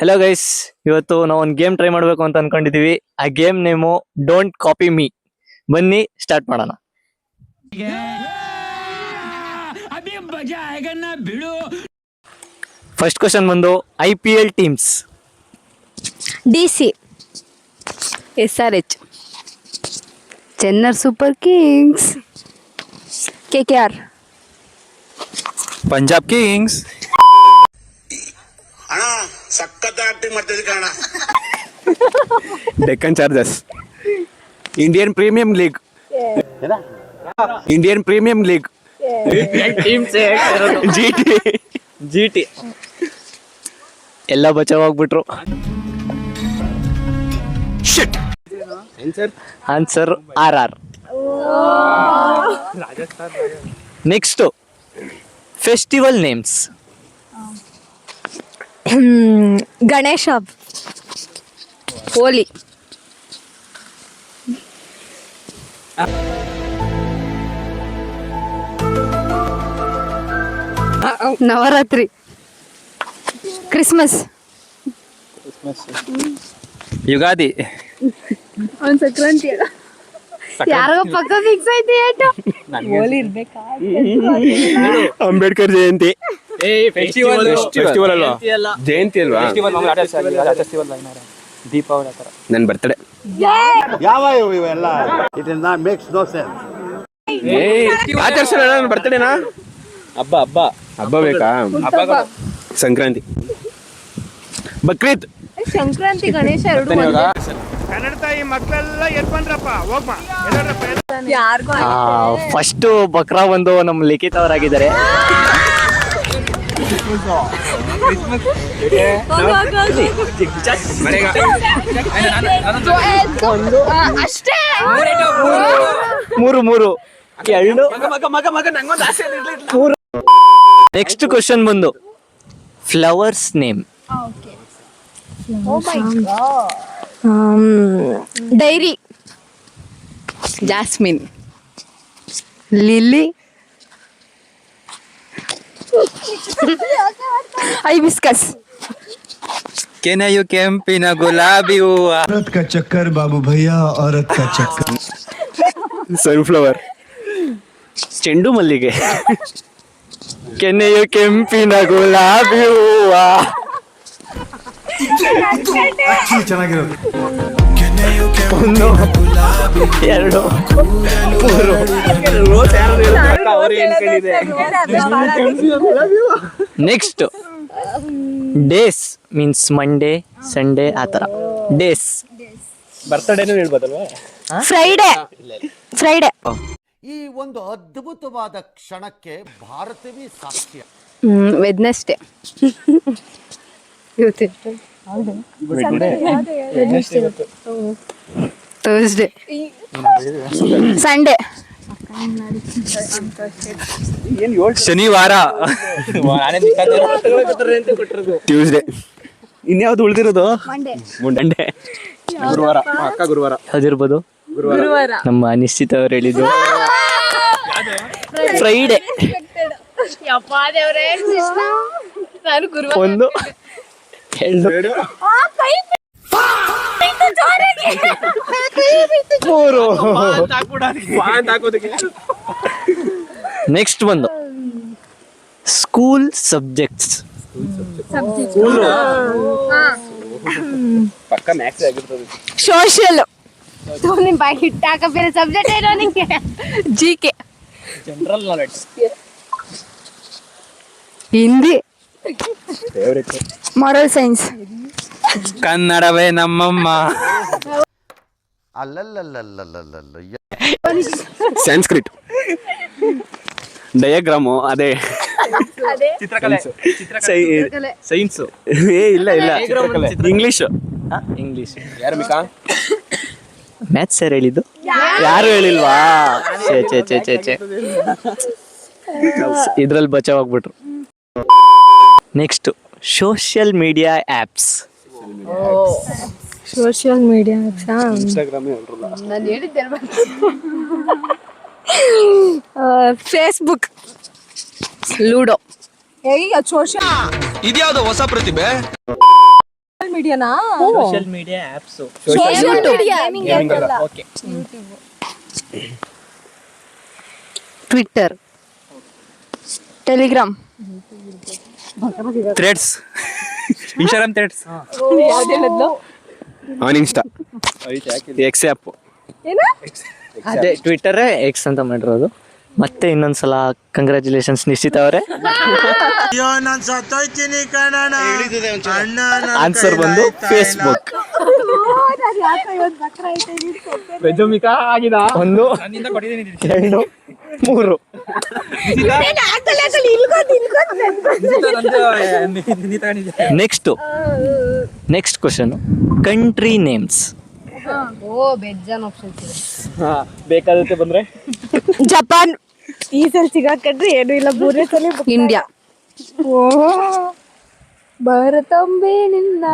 Hello guys, ಇವತ್ತು ನಾವು ಒಂದು ಗೇಮ್ ಟ್ರೈ ಮಾಡಬೇಕು ಅಂತ ಅನ್ಕೊಂಡಿದೀವಿ. ಆ game name don't copy me. ಬನ್ನಿ ಸ್ಟಾರ್ಟ್ ಮಾಡೋಣ. ಫಸ್ಟ್ ಕ್ವಶನ್ ಬಂದು IPL teams. DC, SRH, Chennai Super Kings, KKR, Punjab Kings, ಅಣ್ಣ ಸಖತ್ ಆಕ್ಟಿಂಗ್ ಮಾಡ್ತಿದ್ದೆ ಕಣ. Deccan Chargers, Indian Premier League, Indian Premier League, GT ಎಲ್ಲ ಬಚಾವಾಗ್ಬಿಟ್ರು. Answer RR. Next festival names. Ganesha ಹಬ್ಬ, ಹೋಲಿ, ನವರಾತ್ರಿ, ಕ್ರಿಸ್ಮಸ್, ಯುಗಾದಿ, ಒಂದ್ ಸಂಕ್ರಾಂತಿ. ಯಾರಿಗೋ ಪಕ್ಕ ಫಿಕ್ಸ್ ಐತಿ ಏಟು ಹೋಲಿ ಇರ್ಬೇಕಾ? ಅಂಬೇಡ್ಕರ್ ಜಯಂತಿ. ಫೆಸ್ಟಿವಲ್ ಅಲ್ವಾ? ಜಯಂತಿ ಅಲ್ವಾ? ದೀಪಾವಳಿ ತರ ನನ್ನ ಬರ್ತಡೆ. ಯಾವ ಇವೆಲ್ಲ it is not makes no sense. ಆಚರಿಸೋಣ ನನ್ನ ಬರ್ತಡೇನಾ? ಹಬ್ಬ ಬೇಕಾ? ಸಂಕ್ರಾಂತಿ, ಬಕ್ರೀದ್, ಸಂಕ್ರಾಂತಿ, ಗಣೇಶ ಎರಡು ಕನ್ನಡ ತಾಯಿ ಮಕ್ಕಳೆಲ್ಲ ಎಲ್ಲಿ ಬಂದ್ರಪ್ಪ? ಹೋಗ್ಮ ಯಾರಿಗೂ ಫಸ್ಟ್ ಬಕ್ರಾ ಬಂದು ನಮ್ಮ ಲಿಖಿತ್ ಅವರಾಗಿದ್ದಾರೆ. ಅಷ್ಟೇ. ಮೂರು ಎರಡು. ನೆಕ್ಸ್ಟ್ ಕ್ವಶನ್ ಬಂದು flowers name. Dairy, jasmine, lily, hibiscus, ಕೆನೆಯು ಕೆಂಪಿನ ಗುಲಾಬಿ ಹೂವ, औरत का चक्कर बाबू भैया, औरत का चक्कर. ಸನ್ಫ್ಲವರ್, ಚೆಂಡು ಮಲ್ಲಿಗೆ, ಕೆನೆಯು ಕೆಂಪಿನ ಗುಲಾಬಿ ಹೂವ. ಚೆನ್ನಾಗಿರೋದು. ಒಂದು, ಎರಡು, ಮೂರು. Next days means Monday, Sunday, ಆ ಥರ ಡೇಸ್. ಬರ್ತಡೇನು ಹೇಳ್ಬೋದಲ್ವಾ? ಫ್ರೈಡೆ, ಈ ಒಂದು ಅದ್ಭುತವಾದ ಕ್ಷಣಕ್ಕೆ ಭಾರತವೇ ಸಾಕ್ಷ್ಯ. ವೆಡ್ನೆಸ್ಡೇ, ಥರ್ಸ್ಡೇ, ಸಂಡೇ, ಶನಿವಾರ, ಟ್ಯೂಸ್ಡೇ. ಇನ್ಯಾವ್ದು ಉಳ್ದಿರೋದು? ಮಂಡೇ, ಗುರುವಾರ. ಅಕ್ಕ ಗುರುವಾರ ಯಾವ್ದಿರ್ಬೋದು? ನಮ್ಮ ಅನಿಶ್ಚಿತ ಅವ್ರು ಹೇಳಿದ್ದು ಫ್ರೈಡೆ. ಒಂದು, ಎರಡು, ಮೂರು. ನೆಕ್ಸ್ಟ್ ಬಂದು ಸ್ಕೂಲ್ ಸಬ್ಜೆಕ್ಟ್ಸ್. ಪಕ್ಕ ಮ್ಯಾಥ್ಸ್ ಆಗಿರ್ತದೆ. ಸೋಷಿಯಲ್, ನಿಮ್ ಬಾಯಿ ಹಿಟ್ಟಾಕ ಬೇರೆ ಸಬ್ಜೆಕ್ಟ್ ಏನೋ ನಿಂಗೆ. GK, general knowledge. Hindi, moral science, ಕನ್ನಡವೇ ನಮ್ಮಮ್ಮ. ಅಲ್ಲಲ್ಲಲ್ಲಲ್ಲಲ್ಲಲ್ಲ ಸಂಸ್ಕೃತ್, ಡಯಾಗ್ರಾಮು, ಅದೇ ಸೈನ್ಸ್. ಇಲ್ಲ ಇಂಗ್ಲಿಷ್. ಇಂಗ್ಲಿಷ್. ಮ್ಯಾಥ್ಸ್ ಸರ್ ಹೇಳಿದ್ದು, ಯಾರು ಹೇಳಿಲ್ವಾ? ಚೇ ಇದ್ರಲ್ಲಿ ಬಚಾವಾಗ್ಬಿಟ್ರು. Next social media apps. Social media Facebook, Ludo. ಇದ್ಯಾವುದೋ ಹೊಸ ಪ್ರತಿಭೆ. ಮೀಡಿಯಾನಾ? Social media apps. Social media okay. Twitter, Telegram, Threads, Instagram Threads, ಯಾವ್ದು ಹೇಳಿದ್ಲು? On Insta, X app. ಅದೇ ಟ್ವಿಟರ್ ಎಕ್ಸ್ ಅಂತ ಮಾಡಿರೋದು. ಮತ್ತೆ ಇನ್ನೊಂದ್ಸಲ ಕಂಗ್ರ್ಯಾಚುಲೇಷನ್ಸ್ ನಿಶ್ಚಿತ ಅವರೇ. ಆನ್ಸರ್ ಬಂದು ಫೇಸ್ಬುಕ್. ಒಂದು, ಎರಡು, ಮೂರು. Next question, country names. ಬೆಜ್ಜಾನ್ ಆಪ್ಷನ್ಸ್ ಇದೆ. ಬೇಕಾದಕ್ಕೆ ಬಂದ್ರೆ ಜಪಾನ್, ಈ ಸಲ ಸಿಗಾಕಂಡ್ರೆ ಏನು ಇಲ್ಲ, ಮೂರನೇ ಸಲ ಇಂಡಿಯಾ. ಭಾರತಾಂಬೆ ನಿನ್ನ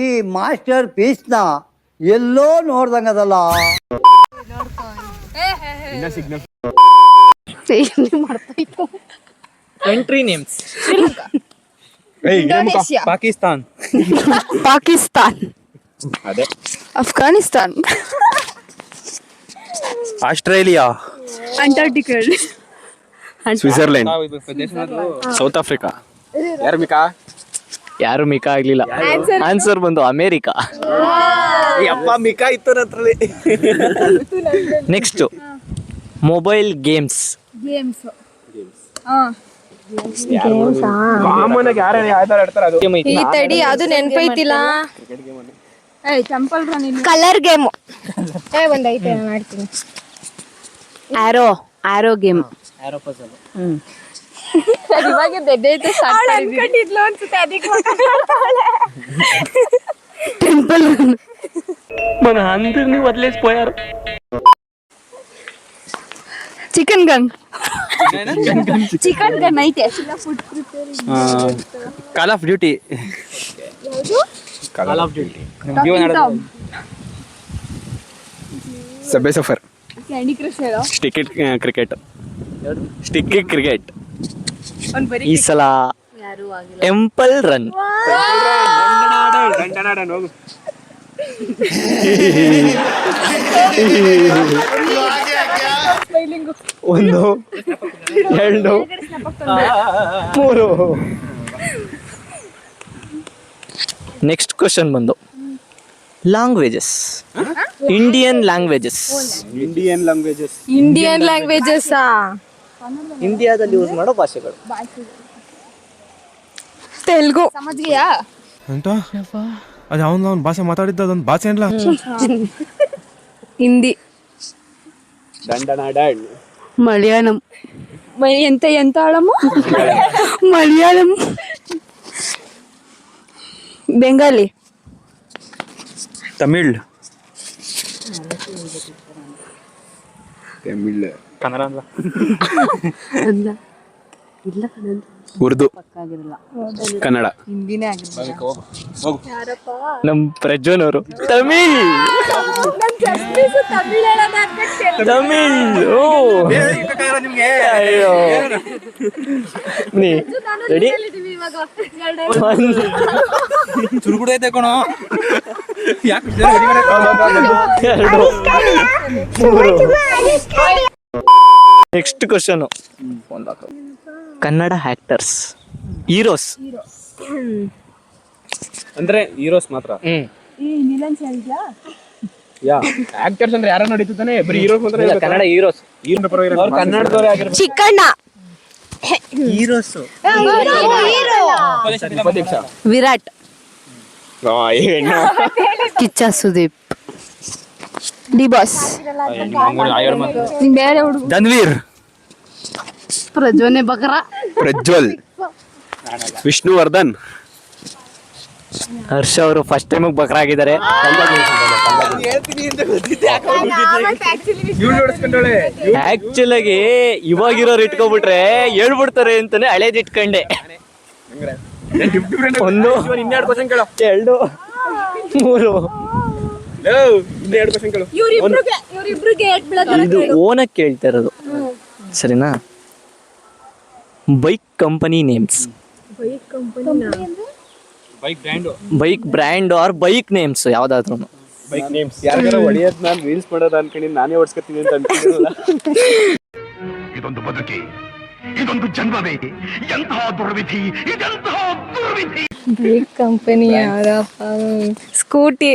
ಈ ಮಾಸ್ಟರ್ ಪೀಸ್ನ ಎಲ್ಲೋ ನೋಡ್ದಂಗದಲ್ಲ. Country names. Indonesia, Pakistan, Pakistan, ಅದೇ Afghanistan, Australia, Antarctica, Switzerland, South Africa. ಯಾರು ಮಿಕಾ ಆಗ್ಲಿಲ್ಲ. ಆನ್ಸರ್ ಬಂದು ಅಮೇರಿಕಾ. ಅಪ್ಪ ಮಿಕಾ ಇತ್ತು ನನ್ನಲ್ಲಿ. Next, mobile games. ಕಾಮನ್ ಆಗಿ ಯಾರು ಯಾವ್ದಾರು ಆಡ್ತಾರೆ ಅದು. ಈ ತಡಿ ಅದು ನೆನ್ಪೈತಿಲ್ಲ. ಕಲರ್ ಗೇಮ್ ಒಂದೈತೆ, ಮಾಡ್ತೀನಿ. ಆರೋ ಗೇಮ್. ಟೆಂಪಲ್ మన అందరినీ వదిలేసిపోయారు. Chicken Gun. ಚಿಕನ್ ಗನ್ ಐತೆ. Call of Duty, Call of Duty. Subway Surfer, Candy Crush ಹೇಳೋ. Stick Cricket, Stick Cricket. ಈ ಸಲ ಟೆಂಪಲ್ ರನ್. ಒಂದು, ಎರಡು, ಮೂರು. ನೆಕ್ಸ್ಟ್ ಕ್ವಶನ್ ಬಂದು languages. Indian languages. Indian languages ಇಂಡಿಯಾದಲ್ಲಿ ಯೂಸ್ ಮಾಡೋ ಭಾಷೆಗಳು. ತೆಲುಗು. ಸಮಜ್ಗಿಯಾ? ಅಂತ ಅದು ಅವನು ಭಾಷೆ ಮಾತಾಡಿದ್ದ ಅದೊಂದು ಭಾಷೆ ಅಲ್ಲ. ಹಿಂದಿ, ಮಲಯಾಳಂ. ಎಂತ ಆಳಮ್ಮ? ಮಲಯಾಳಂ, ಬೆಂಗಾಲಿ, ತಮಿಳ್, ಕನ್ನಡ ಅಲ್ಲ. ಉರ್ದು, ಕನ್ನಡ. ನಮ್ ಪ್ರಜ್ವಲ್ ಅವರು ತಮಿಳ್. ತಮಿಳ್. ಅಯ್ಯೋ, ನೀ ರೆಡಿ? ಚುರುಗುಡೈತೆ ಕಣೋ. ಎರಡು, ಮೂರು. Next question, Kannada actors, heroes. ಅಂದ್ರೆ ಹೀರೋಸ್ ಮಾತ್ರ. ಯಾ ಆಕ್ಟರ್ಸ್ ಅಂದ್ರೆ ಯಾರು ನಡೀತಾನೆ, ಬರೀ ಹೀರೋಸ್ ಮಾತ್ರ. ಕನ್ನಡ ಹೀರೋಸ್. ಅವ್ರು ಕನ್ನಡದವರೇ ಆಗಿರ್ಬೇಕು. Chikkanna, heroes. Virat, Kiccha Sudeep, D boss, ಬೇರೆ ಹುಡುಗ ಧನ್ವೀರ್, ಪ್ರಜ್ವನೆ ಬಕರ, ಪ್ರಜ್ವಲ್, ವಿಷ್ಣುವರ್ಧನ್. ಹರ್ಷ ಅವರು ಫಸ್ಟ್ ಟೈಮ್ ಬಕ್ರ ಆಗಿದ್ದಾರೆ. ಆಕ್ಚುಲ್ ಆಗಿ ಇವಾಗಿರೋರು ಇಟ್ಕೊಬಿಟ್ರೆ ಹೇಳ್ಬಿಡ್ತಾರೆ ಅಂತಾನೆ ಹಳೇದ್ ಇಟ್ಕೊಂಡೆ. ಒಂದು, ಇನ್ನೆರಡು ಕ್ವಶನ್ ಕೇಳೋ. ಎರಡು, ಮೂರು. ಇನ್ನೆರಡು ಕ್ವಶನ್ ಕೇಳು. ಇದು ಓನಾಗಿ ಕೇಳ್ತಾ ಇರೋದು, ಸರಿನಾ? Bike company names. Bike brand bike brand or bike names ಯಾವ್ದಾದ್ರು. ಬೈಕ್ ನೇಮ್ಸ್ ಯಾರಿಗಾರ ಹೊಡೆಯೋದು ನಾನು ರೀಲ್ಸ್ ಮಾಡೋದು ಅನ್ಕೊಂಡಿದ್ದು ನಾನೇ ಓಡಿಸ್ಕೊತೀನಿ ಅಂತ ಅನ್ಕೊಂಡಿರಲ್ಲ. ಇದೊಂದು ಬದುಕಿ, ಇದೊಂದು ಜನ್ಮವೇ, ಎಂತಹ ದುರ್ವಿಧಿ, ಇದೆಂತಹ ದುರ್ವಿಧಿ. ಬೈಕ್ ಕಂಪನಿ ಯಾರಪ್ಪ? ಸ್ಕೂಟಿ.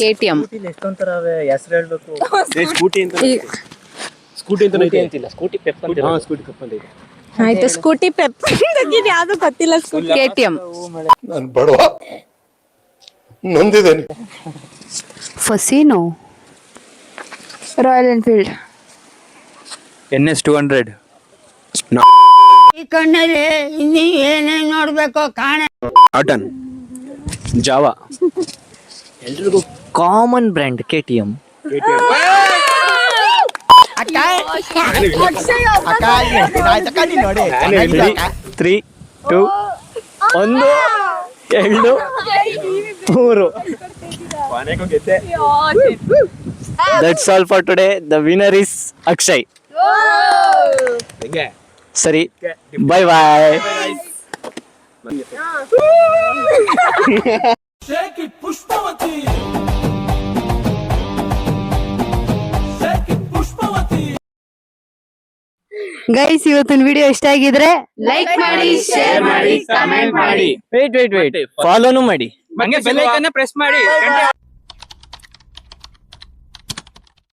KTM. ಎಷ್ಟೊಂಥರ ಹೆಸರು ಹೇಳ್ಬೇಕು. ಸ್ಕೂಟಿ ಅಂತ ಸ್ಕೂಟಿ ಅಂತ ಅಂತಿಲ್ಲ, ಸ್ಕೂಟಿ ಪೆಪ್ ಅಂತ. ಸ್ಕೂಟಿ ಕಪ್ ಅಂತ ಇದೆ. ಆಯ್ತು, ಸ್ಕೂಟಿ ಪೆಪ್ ಯಾವ್ದು ಗೊತ್ತಿಲ್ಲ. Scooty KTM. ನಾನು ಬಡವ ನೊಂದಿದ್ದೇನೆ. ಫಸಿನೋ. Royal Enfield. NS 200. ಈ ಕಣ್ಣಲ್ಲಿ ಇನ್ನೀ ಏನೇನ್ ನೋಡ್ಬೇಕು ಕಾಣೆ. ಆಟನ್ ಜಾವಾ. ಎಲ್ರಿಗೂ common brand KTM. 3, 2, 1, 2, 3. That's all for today. The winner is Akshay. ಸರಿ, bye bye. ಗೈಸ್, ಇವತ್ತಿನ ವಿಡಿಯೋ ಇಷ್ಟ ಆಗಿದ್ರೆ ಲೈಕ್ ಮಾಡಿ, ಶೇರ್ ಮಾಡಿ, ಕಮೆಂಟ್ ಮಾಡಿ. Wait. Follow ಮಾಡಿ. ಹಂಗೆ ಬೆಲ್ ಐಕಾನ್ ಪ್ರೆಸ್ ಮಾಡಿ.